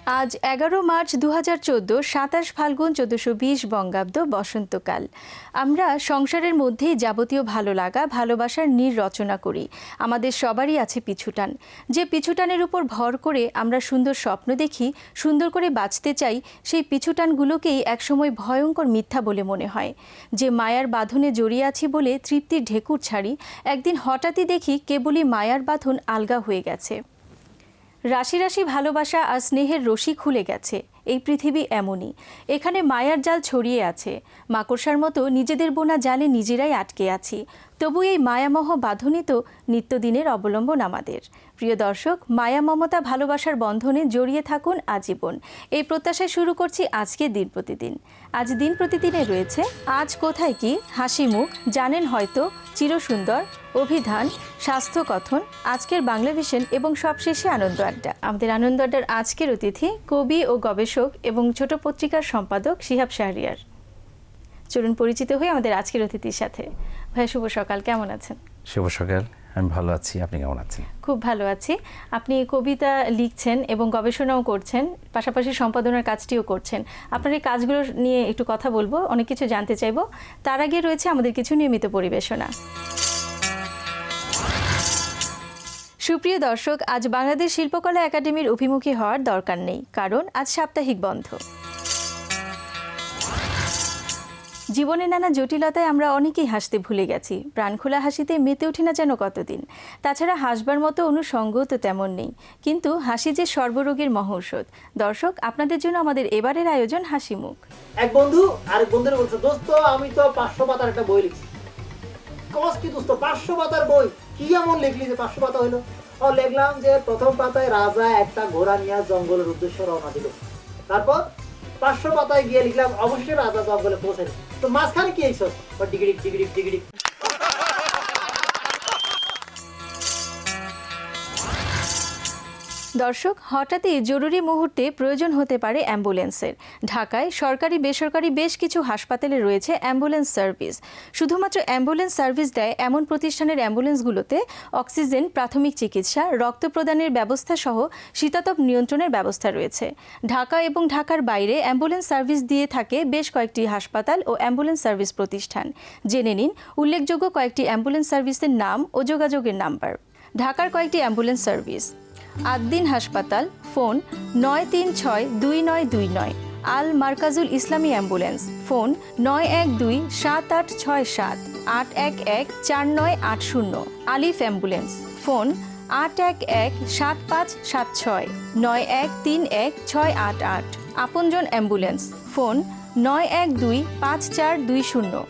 আজ 11 মার্চ 2014, 27 ফাল্গুন 1420 বঙ্গাব্দ, বসন্তকাল। আমরা সংসারের মধ্যেই যাবতীয় ভালো লাগা, ভালোবাসার নীড় রচনা করি। আমাদের সবারই আছে পিছুটান, যে পিছুটানের উপর ভর করে আমরা সুন্দর স্বপ্ন দেখি, সুন্দর করে বাঁচতে চাই। সেই পিছুটানগুলোকেই একসময় ভয়ঙ্কর মিথ্যা বলে মনে হয়। যে মায়ার বাঁধনে জড়িয়ে আছি বলে তৃপ্তির ঢেকুর ছাড়ি, একদিন হঠাৎই দেখি কেবলই মায়ার বাঁধন আলগা হয়ে গেছে। রাশি রাশি ভালোবাসা আর স্নেহের রশি খুলে গেছে। এই পৃথিবী এমনই, এখানে মায়ার জাল ছড়িয়ে আছে। মাকড়সার মতো নিজেদের বোনা জালে নিজেরাই আটকে আছি। তবু এই মায়ামহ বাঁধনই তো নিত্যদিনের অবলম্বন আমাদের। প্রিয় দর্শক, মায়া মমতা ভালোবাসার বন্ধনে জড়িয়ে থাকুন আজীবন, এই প্রত্যাশায় শুরু করছি আজকে দিন প্রতিদিন। আজ দিন প্রতিদিনে রয়েছে আজ কোথায় কি, হাসি মুখ, জানেন হয়তো, চিরসুন্দর, অভিধান, স্বাস্থ্য কথন, আজকের বাংলা ভিশন এবং সবশেষে আনন্দ আড্ডা। আমাদের আনন্দ আড্ডার আজকের অতিথি কবি ও গবেষক এবং ছোট পত্রিকার সম্পাদক শিহাব শাহরিয়ার। চলুন পরিচিত হয়ে আমাদের আজকের অতিথির সাথে। ভাই শুভ সকাল, কেমন আছেন? শুভ সকাল, আমি ভালো আছি, আপনি কেমন আছেন? খুব ভালো আছি। আপনি কবিতা লিখছেন এবং গবেষণাও করছেন, পাশাপাশি সম্পাদনার কাজটিও করছেন। আপনার এই কাজগুলো নিয়ে একটু কথা বলবো, অনেক কিছু জানতে চাইবো। তার আগে রয়েছে আমাদের কিছু নিয়মিত পরিবেশনা। সুপ্রিয় দর্শক, আজ বাংলাদেশ শিল্পকলা একাডেমির অভিমুখী হওয়ার দরকার নেই, কারণ আজ সাপ্তাহিক বন্ধ। জীবনে নানা জটিলতায় আমরা অনেকেই হাসতে ভুলে গেছি। প্রাণখোলা হাসিতে মেতে উঠি না যেন কতদিন। তাছাড়া হাসবার মতো অনুষঙ্গ তো তেমন নেই, কিন্তু হাসি যে সর্বরোগের মহৌষধ। দর্শক, আপনাদের জন্য আমাদের এবারের আয়োজন হাসি মুখ। এক বন্ধু আরেক বন্ধুর বলছে, দোস্ত আমি তো 500 পাতার একটা বই লিখছি। কস কি দোস্ত, 500 পাতার বই? কি এমন লিখলি যে 500 পাতা হইলো? ও লিখলাম যে প্রথম পাতায় রাজা একটা ঘোড়া নিয়ে জঙ্গলের উদ্দেশ্যে রওনা দিল। তারপর 500 পাতায় গিয়ে লিখলাম অবশ্যই রাজা জঙ্গলে পৌঁছে। তো মাঝখানে কি এইসব? Degree degree degree. দর্শক, হঠাৎই জরুরি মুহূর্তে প্রয়োজন হতে পারে অ্যাম্বুলেন্সের। ঢাকায় সরকারি বেসরকারি বেশ কিছু হাসপাতালে রয়েছে অ্যাম্বুলেন্স সার্ভিস। শুধুমাত্র অ্যাম্বুলেন্স সার্ভিস দেয় এমন প্রতিষ্ঠানের অ্যাম্বুলেন্সগুলোতে অক্সিজেন, প্রাথমিক চিকিৎসা, রক্ত প্রদানের ব্যবস্থা সহ শীতাতপ নিয়ন্ত্রণের ব্যবস্থা রয়েছে। ঢাকা এবং ঢাকার বাইরে অ্যাম্বুলেন্স সার্ভিস দিয়ে থাকে বেশ কয়েকটি হাসপাতাল ও অ্যাম্বুলেন্স সার্ভিস প্রতিষ্ঠান। জেনে নিন উল্লেখযোগ্য কয়েকটি অ্যাম্বুলেন্স সার্ভিসের নাম ও যোগাযোগের নাম্বার। ঢাকার কয়েকটি অ্যাম্বুলেন্স সার্ভিস: আদ্দিন হাসপাতাল, ফোন 9362929। আল মার্কাজুল ইসলামী অ্যাম্বুলেন্স, ফোন 9127867 8114980। আলিফ অ্যাম্বুলেন্স, ফোন 8117576 91316888। আপনজন অ্যাম্বুলেন্স, ফোন 9125420।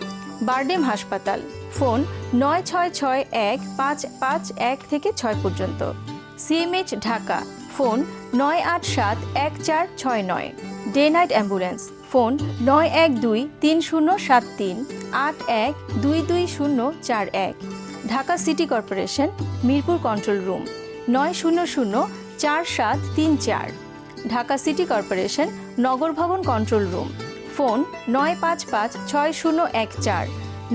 বারডেম হাসপাতাল, ফোন 966155 থেকে 6 পর্যন্ত। CMH Dhaka, phone 9871469। Day night ambulance, phone 9123073 81222041। Dhaka city corporation, Mirpur control room 9004734। Dhaka city corporation Nagar Bhaban control room, phone 9556014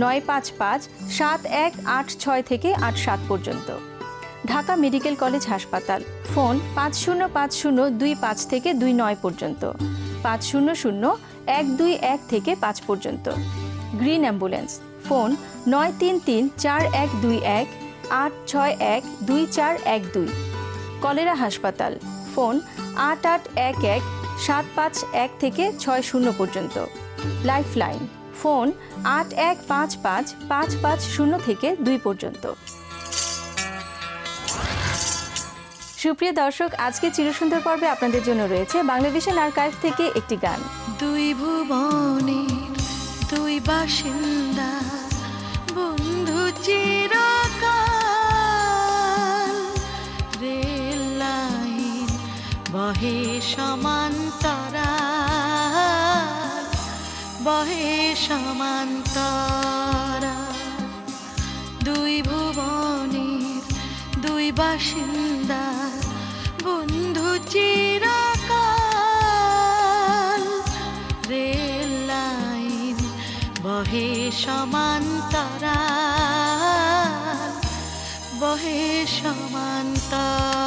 9557186 থেকে 87 পর্যন্ত। ঢাকা মেডিকেল কলেজ হাসপাতাল, ফোন 505025 থেকে 29 পর্যন্ত, 500-121 থেকে 5 পর্যন্ত। Green ambulance, phone 9334121 8612412। কলেরা হাসপাতাল, ফোন 8811-751 থেকে 60 পর্যন্ত। লাইফলাইন, ফোন 8155-550 থেকে 2 পর্যন্ত। সুপ্রিয় দর্শক, আজকে চিরসুন্দর পর্বে আপনাদের জন্য রয়েছে বাংলা ভিশন আর্কাইভ থেকে একটি গান। দুই ভুবনের দুই বাসিন্দা, বন্ধু চিরকাল, রেল লাইন বহে সমান্তরাল, বহে সমান্তরাল। দুই ভুবনের দুই বাসিন্দা, বন্ধু চিরকাল, রেল লাইন বহে সমান্তরাল, বহে সমান্তরাল।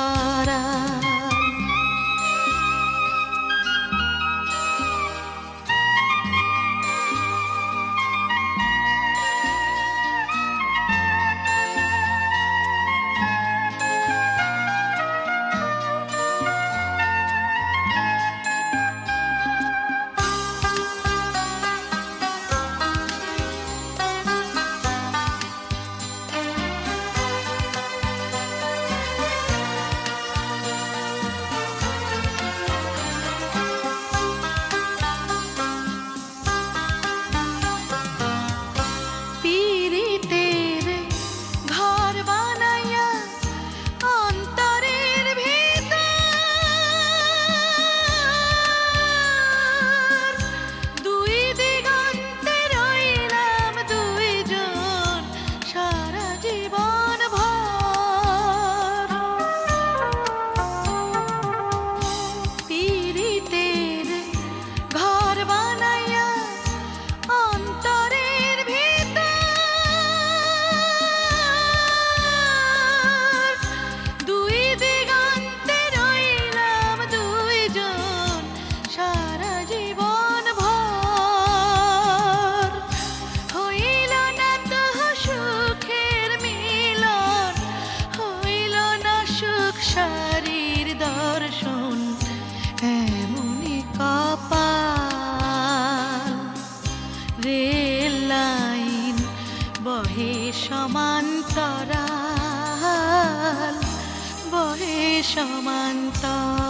সমান্তরা।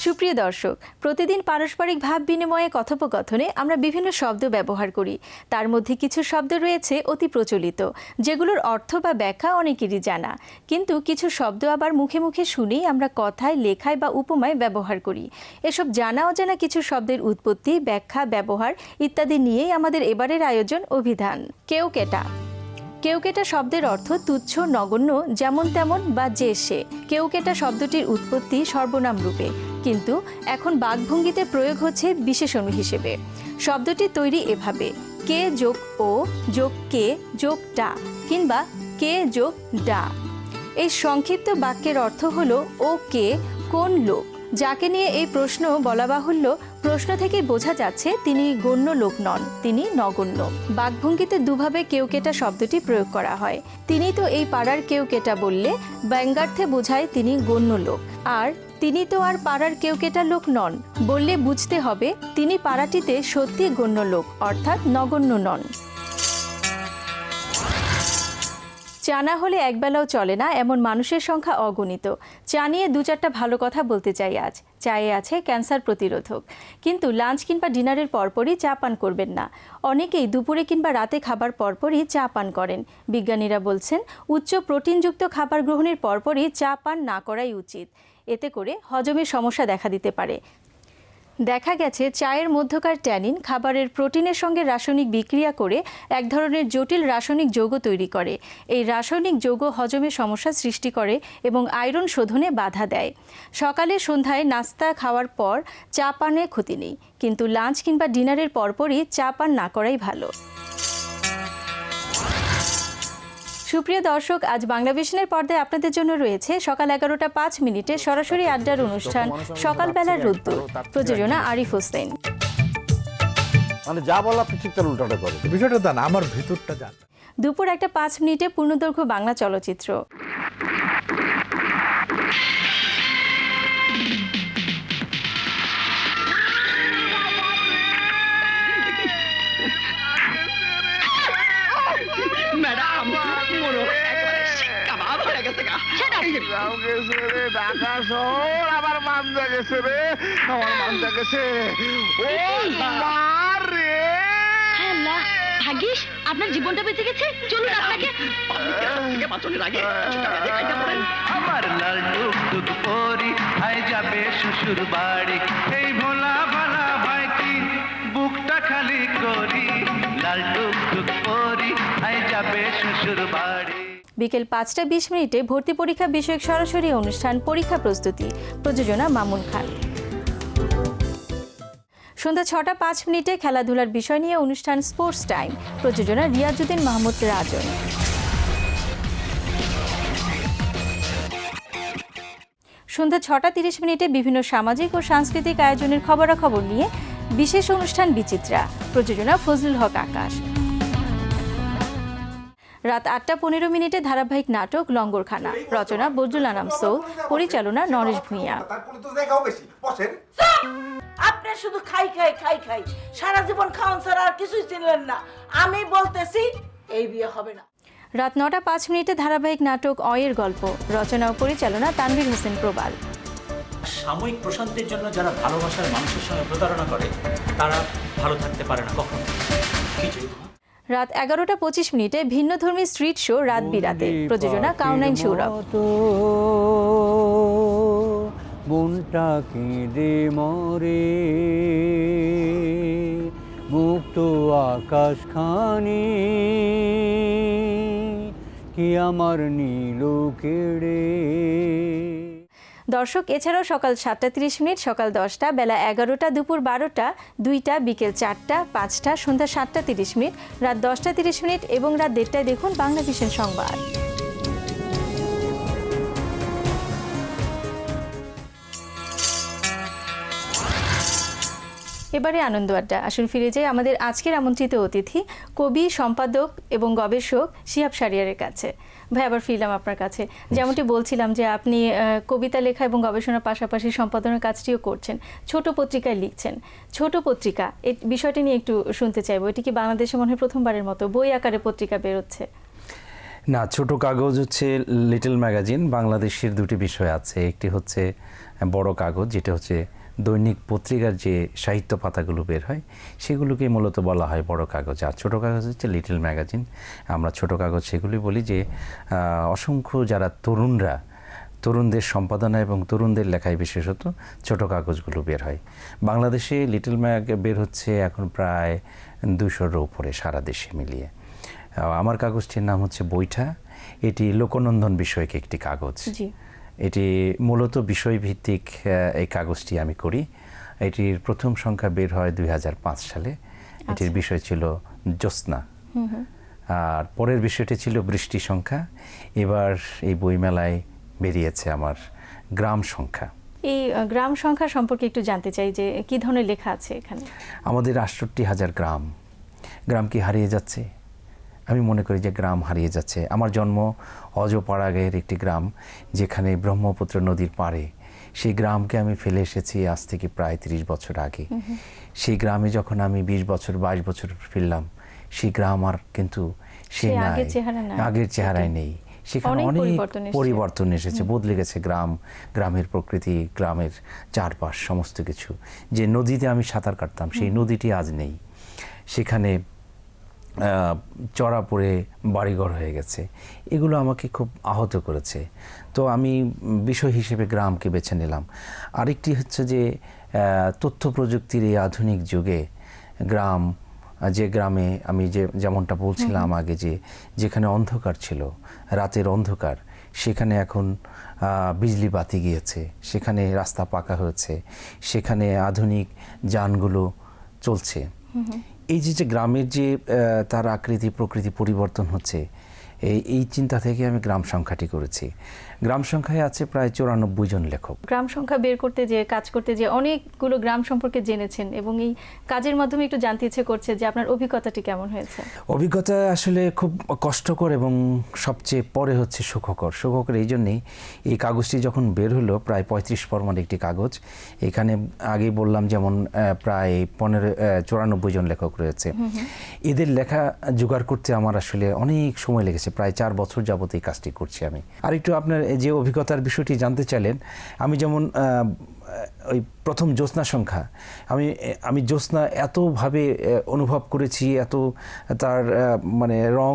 সুপ্রিয় দর্শক, প্রতিদিন পারস্পরিক ভাব বিনিময়ে কথোপকথনে আমরা বিভিন্ন শব্দ ব্যবহার করি। তার মধ্যে কিছু শব্দ রয়েছে অতি প্রচলিত, যেগুলোর অর্থ বা ব্যাখ্যা অনেকেরই জানা, কিন্তু কিছু শব্দ আবার মুখে মুখে শুনেই আমরা কথায়, লেখায় বা উপমায় ব্যবহার করি। এসব জানা অজানা কিছু শব্দের উৎপত্তি, ব্যাখ্যা, ব্যবহার ইত্যাদি নিয়েই আমাদের এবারের আয়োজন অভিধান। কেউকেটা। কেউকেটা শব্দের অর্থ তুচ্ছ, নগণ্য, যেমন তেমন বা যে সে। কেউকেটা শব্দটির উৎপত্তি সর্বনাম রূপে, কিন্তু এখন বাকভঙ্গিতে প্রয়োগ হচ্ছে বিশেষণ হিসেবে। শব্দটি তৈরি এভাবে: কে যোগ ও যোগ কে যোগ টা কিংবা কে যোগ ডা। এই সংক্ষিপ্ত বাক্যের অর্থ হলো ও কে, কোন লোক। যাকে নিয়ে এই প্রশ্ন বলা বাহুল্য, প্রশ্ন থেকে বোঝা যাচ্ছে তিনি গণ্য লোক নন, তিনি নগণ্য। বাকভঙ্গিতে দুভাবে কেউকেটা শব্দটি প্রয়োগ করা হয়। তিনি তো এই পাড়ার কেউকেটা বললে ব্যঙ্গার্থে বোঝায় তিনি গণ্য লোক, আর তিনি তো আর পাড়ার কেউকেটা লোক নন বললে বুঝতে হবে তিনি পাড়াটিতে সত্যি গণ্য লোক, অর্থাৎ নগণ্য নন। চা না হলে একবেলাও চলে না এমন মানুষের সংখ্যা অগণিত। চা নিয়ে দু চারটা ভালো কথা বলতে চাই আজ। চায়ে আছে ক্যান্সার প্রতিরোধক, কিন্তু লাঞ্চ কিংবা ডিনারের পরপরই চা পান করবেন না। অনেকেই দুপুরে কিংবা রাতে খাবার পরপরই চা পান করেন। বিজ্ঞানীরা বলছেন উচ্চ প্রোটিনযুক্ত খাবার গ্রহণের পরপরই চা পান না করাই উচিত। এতে করে হজমের সমস্যা দেখা দিতে পারে। দেখা গেছে চায়ের মধ্যকার ট্যানিন খাবারের প্রোটিনের সঙ্গে রাসায়নিক বিক্রিয়া করে এক ধরনের জটিল রাসায়নিক যৌগ তৈরি করে। এই রাসায়নিক যৌগ হজমের সমস্যা সৃষ্টি করে এবং আয়রন শোধনে বাধা দেয়। সকালে সন্ধ্যায় নাস্তা খাওয়ার পর চা পানে ক্ষতি নেই, কিন্তু লাঞ্চ কিংবা ডিনারের পরপরই চা পান না করাই ভালো। সুপ্রিয় দর্শক, আজ বাংলাভিশনের পর্দায় আপনাদের জন্য রয়েছে সকাল 11:05 সরাসরি আড্ডার অনুষ্ঠান সকালবেলার রোদ্দুর। প্রযোজনা আরিফ হোসেন। মানে যা বল আপনি ঠিক তার উল্টাটা করেন। বিষয়টা জান, আমার ভিতরটা জান। দুপুর 1:05 পূর্ণদৈর্ঘ্য বাংলা চলচ্চিত্র। ঢাকা শহর আবার মানজা গেছে রে, আমার মানজা গেছে। ও মার রে, ভাগ্যিস আপনার জীবনটা বেঁচে গেছে। চলুন আপনাকে আমার লাল টুকটুক পরি আই যাবে শ্বশুর বাড়ি, এই ভোলা ভালা ভাইটি বুকটা খালি করি, লাল টুকটুক পরি আই যাবে শ্বশুর বাড়ি। বিকেল 5:20 ভর্তি পরীক্ষা বিষয়ক সরাসরি অনুষ্ঠান পরীক্ষা প্রস্তুতি। প্রযোজনা মামুন খান। সন্ধ্যা 6:05 খেলাধুলার বিষয় নিয়ে অনুষ্ঠান স্পোর্টস টাইম। প্রযোজনা রিয়াজউদ্দিন মাহমুদ রাজন। সন্ধ্যা 6:30 বিভিন্ন সামাজিক ও সাংস্কৃতিক আয়োজনের খবরাখবর নিয়ে বিশেষ অনুষ্ঠান বিচিত্রা। প্রযোজনা ফজলুল হক আকাশ। রাত 8:15 ধারাবাহিক নাটক লঙ্গরখানা। রচনা বজলুল আনাম সৌদ, পরিচালনা নরেশ ভূঁইয়া। আপনি শুধু খাই খাই খাই খাই সারা জীবন খাওয়ান ছাড়া আর কিছুই চিনলেন না। আমি বলতেছি এই বিয়ে হবে না। রাত 9:05 ধারাবাহিক নাটক অয়ের গল্প। রচনা ও পরিচালনা তানভীর হোসেন প্রবাল। সাময়িক প্রশান্তির জন্য যারা ভালোবাসার মানুষের সঙ্গে প্রতারণা করে তারা ভালো থাকতে পারে না কখনো। রাত 11:25 ভিন্নধর্মী স্ট্রিট শো রাত বিরাতে। প্রযোজনা কাউনাইন সৌরভ। মনটা কেঁদে মরে মুক্ত আকাশ খানি কি আমার নীল কেড়ে। দর্শক, এছাড়াও সকাল 7:30, সকাল 10টা, বেলা 11টা, দুপুর 12টা, 2টা, বিকেল 4টা, 5টা, সন্ধ্যা 7:30, রাত 10:30 এবং রাত 1:30টায় দেখুন বাংলাভিশন সংবাদ। এবারে আনন্দ আড্ডা। আসুন ফিরে যাই আমাদের আজকের আমন্ত্রিত অতিথি কবি, সম্পাদক এবং গবেষক শিহাব শাহরিয়ারের কাছে। ভাই, আবার ফিরলাম আপনার কাছে। যেমনটি বলছিলাম যে আপনি কবিতা লেখা এবং গবেষণার পাশাপাশি সম্পাদনার কাজটিও করছেন, ছোট পত্রিকায় লিখছেন। ছোট পত্রিকা, এই বিষয়টি নিয়ে একটু শুনতে চাইবো। এটি কি বাংলাদেশে মনে হয় প্রথমবারের মতো বই আকারে পত্রিকা বেরোচ্ছে? না, ছোট কাগজ হচ্ছে লিটল ম্যাগাজিন। বাংলাদেশের দুটি বিষয় আছে, একটি হচ্ছে বড় কাগজ, যেটা হচ্ছে দৈনিক পত্রিকার যে সাহিত্য পাতাগুলো বের হয় সেগুলোকে মূলত বলা হয় বড় কাগজ, আর ছোট কাগজ হচ্ছে লিটল ম্যাগাজিন। আমরা ছোট কাগজ সেগুলি বলি যে অসংখ্য যারা তরুণদের সম্পাদনা এবং তরুণদের লেখায় বিশেষত ছোট কাগজগুলো বের হয়। বাংলাদেশে লিটল ম্যাগ বের হচ্ছে এখন প্রায় 200-র উপরে সারা দেশে মিলিয়ে। আমার কাগজটির নাম হচ্ছে বৈঠা। এটি লোকনন্দন বিষয়ক একটি কাগজ। এটি মূলত বিষয়ভিত্তিক এই কাগজটি আমি করি। এটির প্রথম সংখ্যা বের হয় 2005 সালে। এটির বিষয় ছিল জ্যোৎস্না, আর পরের বিষয়টি ছিল বৃষ্টি সংখ্যা। এবার এই বইমেলায় বেরিয়েছে আমার গ্রাম সংখ্যা। এই গ্রাম সংখ্যা সম্পর্কে একটু জানতে চাই যে কি ধরনের লেখা আছে এখানে। আমাদের 68,000 গ্রাম। গ্রাম কি হারিয়ে যাচ্ছে? আমি মনে করি যে গ্রাম হারিয়ে যাচ্ছে। আমার জন্ম অজপাড়াগাঁয়ের একটি গ্রাম, যেখানে ব্রহ্মপুত্র নদীর পাড়ে। সেই গ্রামকে আমি ফেলে এসেছি আজ থেকে প্রায় 30 বছর আগে। সেই গ্রামে যখন আমি 20 বছর 22 বছর ফিরলাম, সেই গ্রাম আর কিন্তু সেই নাই, আগের চেহারায় নেই। সেখানে অনেক পরিবর্তন এসেছে, বদলে গেছে গ্রাম, গ্রামের প্রকৃতি, গ্রামের চারপাশ, সমস্ত কিছু। যে নদীতে আমি সাঁতার কাটতাম সেই নদীটি আজ নেই। সেখানে চড়া পড়ে বাড়িঘর হয়ে গেছে। এগুলো আমাকে খুব আহত করেছে। তো আমি বিষয় হিসেবে গ্রামকে বেছে নিলাম। আরেকটি হচ্ছে যে তথ্য প্রযুক্তির এই আধুনিক যুগে গ্রাম, যে গ্রামে আমি যেমনটা বলছিলাম আগে, যেখানে অন্ধকার ছিল, রাতের অন্ধকার, সেখানে এখন বিজলি বাতি গিয়েছে, সেখানে রাস্তা পাকা হয়েছে, সেখানে আধুনিক যানগুলো চলছে। এই যে গ্রামের যে তার আকৃতি প্রকৃতি পরিবর্তন হচ্ছে, এই চিন্তা থেকে আমি গ্রাম সংখ্যাটি করেছি। গ্রাম সংখ্যায় আছে প্রায় 94 জন লেখক। গ্রাম সংখ্যা বের করতে যে কাজ করতে যে অনেকগুলো গ্রাম সম্পর্কে জেনেছেন, এবং এই কাজের মাধ্যমে একটু জানতে ইচ্ছে করছে যে আপনার অভিজ্ঞতাটি কেমন হয়েছে। অভিজ্ঞতা আসলে খুব কষ্টকর এবং সবচেয়ে পরে হচ্ছে সুখকর। এই জন্যেই এই কাগজটি যখন বের হলো, প্রায় 35 পর্মার একটি কাগজ। এখানে আগে বললাম যেমন প্রায় 94 জন লেখক রয়েছে। এদের লেখা জোগাড় করতে আমার আসলে অনেক সময় লেগেছে, প্রায় 4 বছর যাবত এই কাজটি করছি আমি। আর একটু আপনার যে অভিজ্ঞতার বিষয়টি জানতে চাইলেন, আমি যেমন ওই প্রথম জ্যোৎস্না সংখ্যা, আমি জ্যোৎস্না এতভাবে অনুভব করেছি, এত তার মানে রং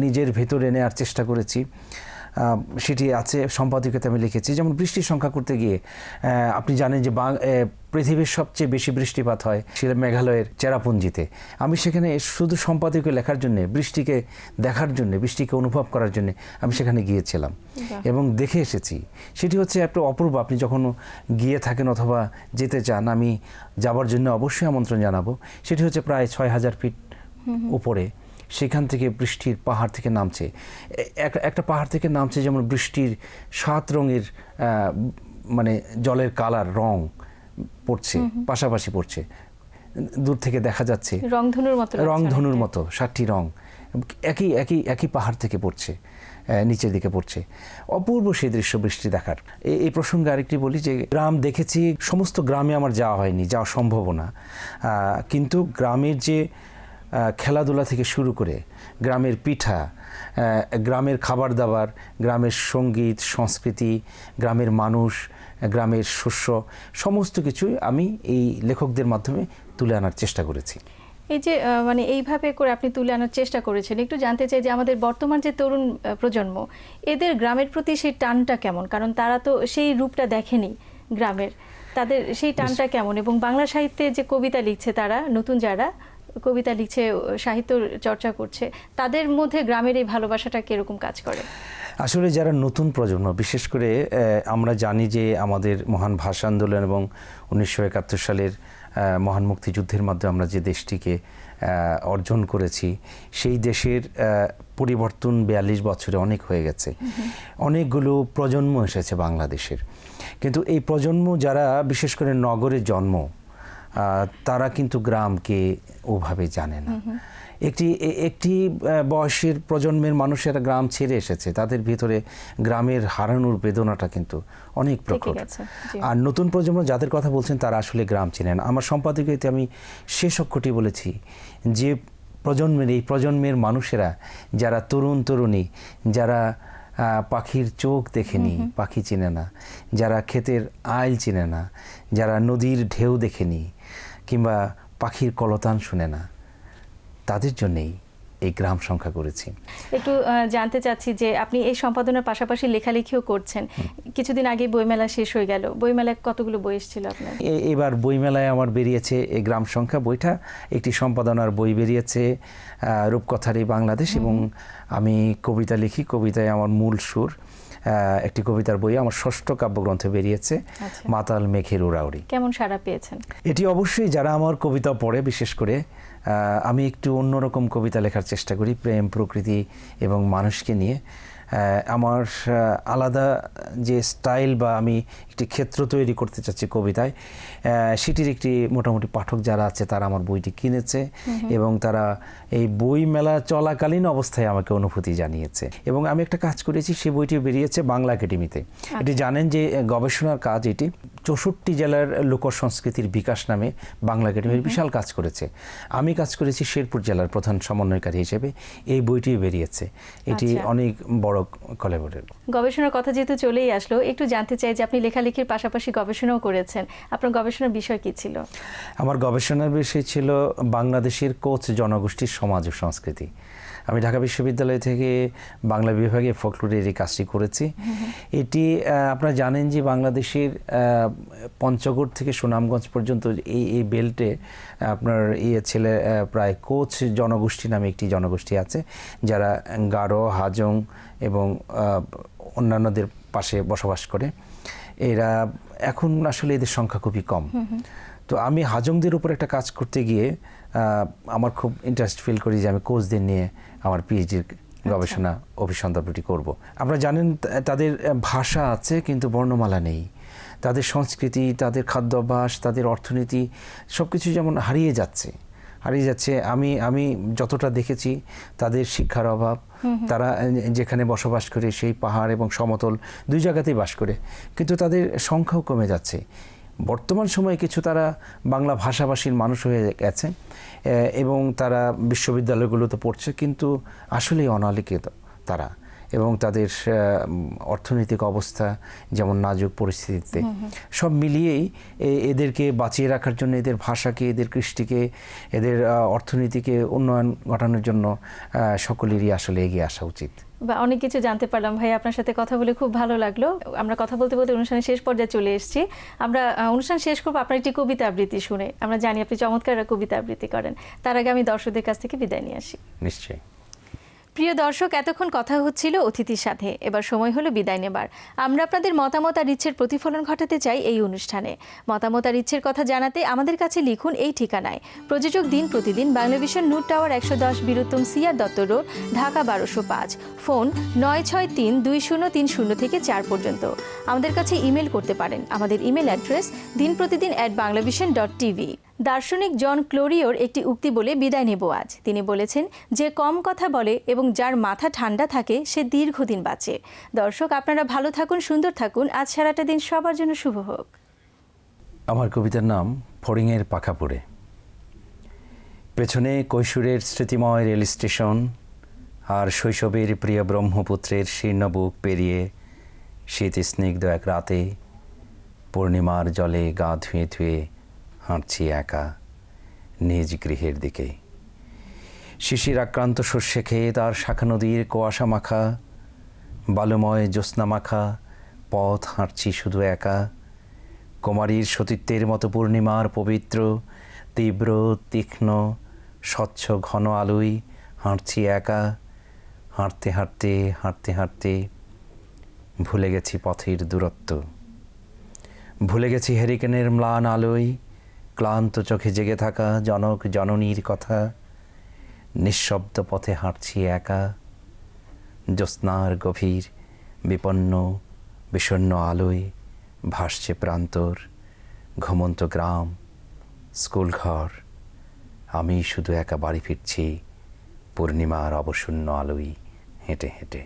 নিজের ভেতরে নেওয়ার চেষ্টা করেছি। সেটি আছে সম্পাদকীয়তে আমি লিখেছি। যেমন বৃষ্টির সংখ্যা করতে গিয়ে আপনি জানেন যে পৃথিবীর সবচেয়ে বেশি বৃষ্টিপাত হয় সেটা মেঘালয়ের চেরাপুঞ্জিতে। আমি সেখানে শুধু সম্পাদকীয় লেখার জন্য, বৃষ্টিকে দেখার জন্য, বৃষ্টিকে অনুভব করার জন্য আমি সেখানে গিয়েছিলাম এবং দেখে এসেছি। সেটি হচ্ছে একটা অপূর্ব। আপনি যখন গিয়ে থাকেন অথবা যেতে চান, আমি যাবার জন্য অবশ্যই আমন্ত্রণ জানাবো। সেটি হচ্ছে প্রায় 6000 ফিট উপরে। সেখান থেকে বৃষ্টির পাহাড় থেকে নামছে, একটা পাহাড় থেকে নামছে, যেমন বৃষ্টির 7 রঙের মানে জলের কালার, রং পড়ছে, পাশাপাশি পড়ছে, দূর থেকে দেখা যাচ্ছে রংধনুর মতো 7টি রং একই পাহাড় থেকে পড়ছে, নিচের দিকে পড়ছে। অপূর্ব সেই দৃশ্য বৃষ্টি দেখার। এই প্রসঙ্গে আরেকটি বলি যে গ্রাম দেখেছি, সমস্ত গ্রামে আমার যাওয়া হয়নি, যাওয়া সম্ভব না। কিন্তু গ্রামের যে খেলাধুলা থেকে শুরু করে গ্রামের পিঠা, গ্রামের খাবার দাবার, গ্রামের সঙ্গীত সংস্কৃতি, গ্রামের মানুষ, গ্রামের শস্য, সমস্ত কিছুই আমি এই লেখকদের মাধ্যমে তুলে আনার চেষ্টা করেছি। এই যে মানে এইভাবে করে আপনি তুলে আনার চেষ্টা করেছেন, একটু জানতে চাই যে আমাদের বর্তমান যে তরুণ প্রজন্ম, এদের গ্রামের প্রতি সেই টানটা কেমন? কারণ তারা তো সেই রূপটা দেখেনি গ্রামের, তাদের সেই টানটা কেমন? এবং বাংলা সাহিত্যে যে কবিতা লিখছে তারা, নতুন যারা কবিতা লিখছে, সাহিত্য চর্চা করছে, তাদের মধ্যে গ্রামের এই ভালোবাসাটা কিরকম কাজ করে? আসলে যারা নতুন প্রজন্ম, বিশেষ করে আমরা জানি যে আমাদের মহান ভাষা আন্দোলন এবং 1971 সালের মহান মুক্তিযুদ্ধের মাধ্যমে আমরা যে দেশটিকে অর্জন করেছি, সেই দেশের পরিবর্তন 42 বছরে অনেক হয়ে গেছে। অনেকগুলো প্রজন্ম এসেছে বাংলাদেশের, কিন্তু এই প্রজন্ম যারা বিশেষ করে নগরে জন্ম, তারা কিন্তু গ্রামকে ওভাবে জানে না। একটি বয়সের প্রজন্মের মানুষেরা গ্রাম ছেড়ে এসেছে, তাদের ভিতরে গ্রামের হারানোর বেদনাটা কিন্তু অনেক প্রকট। আর নতুন প্রজন্ম যাদের কথা বলছেন তারা আসলে গ্রাম চেনেন। আমার সম্পাদকীয়তে আমি শেষ অক্ষরটি বলেছি যে প্রজন্মের মানুষেরা, যারা তরুণ তরুণী, যারা পাখির চোখ দেখেনি, পাখি চিনে না, যারা ক্ষেতের আইল চিনে না, যারা নদীর ঢেউ দেখেনি কিংবা পাখির কলতান শুনে না, তাদের জন্যেই এই গ্রাম সংখ্যা করেছি। একটু জানতে চাচ্ছি যে আপনি এই সম্পাদনার পাশাপাশি লেখালেখিও করছেন। কিছুদিন আগে বইমেলা শেষ হয়ে গেল, বইমেলায় কতগুলো বই এসেছিল আপনার? এবার বইমেলায় আমার বেরিয়েছে এই গ্রাম সংখ্যা বইটা, একটি সম্পাদনার বই বেরিয়েছে রূপকথারই বাংলাদেশ, এবং আমি কবিতা লিখি, কবিতায় আমার মূল সুর। একটি কবিতার বই আমার ষষ্ঠ কাব্যগ্রন্থ বেরিয়েছে, মাতাল মেঘের উড়াউড়ি। কেমন সাড়া পেয়েছেন? এটি অবশ্যই যারা আমার কবিতা পড়ে, বিশেষ করে আমি একটু অন্যরকম কবিতা লেখার চেষ্টা করি, প্রেম, প্রকৃতি এবং মানুষকে নিয়ে। আমার আলাদা যে স্টাইল বা আমি একটি ক্ষেত্র তৈরি করতে চাচ্ছি কবিতায়, সেটির একটি মোটামুটি পাঠক যারা আছে তারা আমার বইটি কিনেছে এবং তারা এই বই মেলা চলাকালীন অবস্থায় আমাকে অনুভূতি জানিয়েছে। এবং আমি একটা কাজ করেছি, সেই বইটি বেরিয়েছে বাংলা একাডেমিতে। এটি জানেন যে গবেষণার কাজ, এটি 64 জেলার লোকসংস্কৃতির বিকাশ নামে বাংলা একাডেমির বিশাল কাজ করেছে। আমি কাজ করেছি শেরপুর জেলার প্রধান সমন্বয়কারী হিসেবে। এই বইটি বেরিয়েছে, এটি অনেক বড় কলেবরের। গবেষণার কথা যেহেতু চলেই আসলো, একটু জানতে চাই যে আপনি লেখালেখির পাশাপাশি গবেষণাও করেছেন। আপনার গবেষণার বিষয় কি ছিল? আমার গবেষণার বিষয় ছিল বাংলাদেশের কোচ জনগোষ্ঠীর সমাজ ও সংস্কৃতি। আমি ঢাকা বিশ্ববিদ্যালয় থেকে বাংলা বিভাগে ফোকলোরের এই কাজটি করেছি। এটি আপনারা জানেন যে বাংলাদেশের পঞ্চগড় থেকে সুনামগঞ্জ পর্যন্ত এই বেল্টে আপনার ছেলে প্রায় কোচ জনগোষ্ঠী নামে একটি জনগোষ্ঠী আছে, যারা গারো, হাজং এবং অন্যান্যদের পাশে বসবাস করে। এরা এখন আসলে এদের সংখ্যা খুবই কম। তো আমি হাজংদের উপর একটা কাজ করতে গিয়ে আমার খুব ইন্টারেস্ট ফিল করি যে আমি কোচদের নিয়ে আমার পিএইচডির গবেষণা অভিসন্দর্ভটি করব। আপনারা জানেন তাদের ভাষা আছে কিন্তু বর্ণমালা নেই, তাদের সংস্কৃতি, তাদের খাদ্যাভ্যাস, তাদের অর্থনীতি সব কিছু যেমন হারিয়ে যাচ্ছে। আমি যতটা দেখেছি তাদের শিক্ষার অভাব, তারা যেখানে বসবাস করে সেই পাহাড় এবং সমতল দুই জায়গাতেই বাস করে, কিন্তু তাদের সংখ্যাও কমে যাচ্ছে। বর্তমান সময়ে কিছু তারা বাংলা ভাষাভাষীর মানুষ হয়ে গেছে এবং তারা বিশ্ববিদ্যালয়গুলোতে পড়ছে, কিন্তু আসলেই অনালিখিত তারা, এবং তাদের অর্থনৈতিক অবস্থা যেমন নাজুক পরিস্থিতিতে, সব মিলিয়েই এদেরকে বাঁচিয়ে রাখার জন্য, এদের ভাষাকে, এদের কৃষ্টিকে, এদের অর্থনীতিকে উন্নয়ন ঘটানোর জন্য সকলেরই আসলে এগিয়ে আসা উচিত। বা অনেক কিছু জানতে পারলাম ভাই, আপনার সাথে কথা বলে খুব ভালো লাগলো। আমরা কথা বলতে বলতে অনুষ্ঠানের শেষ পর্যায়ে চলে এসেছি। আমরা অনুষ্ঠান শেষ করবো আপনার একটি কবিতা আবৃত্তি শুনে। আমরা জানি আপনি চমৎকার কবিতা আবৃত্তি করেন। তার আগে আমি দর্শকদের কাছ থেকে বিদায় নিয়ে আসি। নিশ্চয়ই। প্রিয় দর্শক, এতক্ষণ কথা হচ্ছিল অতিথির সাথে, এবার সময় হলো বিদায় নেবার। আমরা আপনাদের মতামত আর ইচ্ছের প্রতিফলন ঘটাতে চাই এই অনুষ্ঠানে। মতামত আর ইচ্ছের কথা জানাতে আমাদের কাছে লিখুন এই ঠিকানায়। প্রযোজক Din Pratidin, Banglavision, Noor tower 110, Bir Uttam, CR Dutta road, Dhaka 1205। Phone 963203 থেকে 4 পর্যন্ত। আমাদের কাছে ইমেল করতে পারেন। আমাদের ইমেল অ্যাড্রেস dinprotidin@banglavision.tv। দার্শনিক জন ক্লোরিওর একটি উক্তি বলে বিদায় নেব আজ। তিনি বলেছেন, যে কম কথা বলে এবং যার মাথা ঠান্ডা থাকে সে দীর্ঘদিন বাঁচে। দর্শক, আপনারা ভালো থাকুন, সুন্দর থাকুন। আজ সারাটা দিন সবার জন্য শুভ হোক। আমার কবিতার নাম ফড়িংয়ের পাখা পড়ে। পেছনে কৈশোরের স্মৃতিময় রেল স্টেশন আর শৈশবের প্রিয় ব্রহ্মপুত্রের শীর্ণ বুক পেরিয়ে শীত স্নিগ্ধ এক রাতে পূর্ণিমার জলে গা ধুয়ে ধুয়ে হাঁটছি একা নিজ গৃহের দিকে। শিশির আক্রান্ত সর্ষে খেয়ে তার শাখা নদীর কুয়াশা মাখা বালুময় জ্যোৎস্না মাখা পথ হাঁটছি শুধু একা। কুমারীর সতীত্বের মতো পূর্ণিমার পবিত্র তীব্র তীক্ষ্ণ স্বচ্ছ ঘন আলোয় হাঁটছি একা। হাঁটতে হাঁটতে হাঁটতে হাঁটতে ভুলে গেছি পথের দূরত্ব, ভুলে গেছি হেরিকেনের ম্লান আলোয় ক্লান্ত চোখে জেগে থাকা জনক জননীর কথা। নিঃশব্দ পথে হাঁটছি একা। জ্যোৎস্নার গভীর বিপন্ন বিষণ্ণ আলোয় ভাসছে প্রান্তর, ঘুমন্ত গ্রাম, স্কুলঘর। আমি শুধু একা বাড়ি ফিরছি পূর্ণিমার অবশূন্য আলোয় হেঁটে হেঁটে।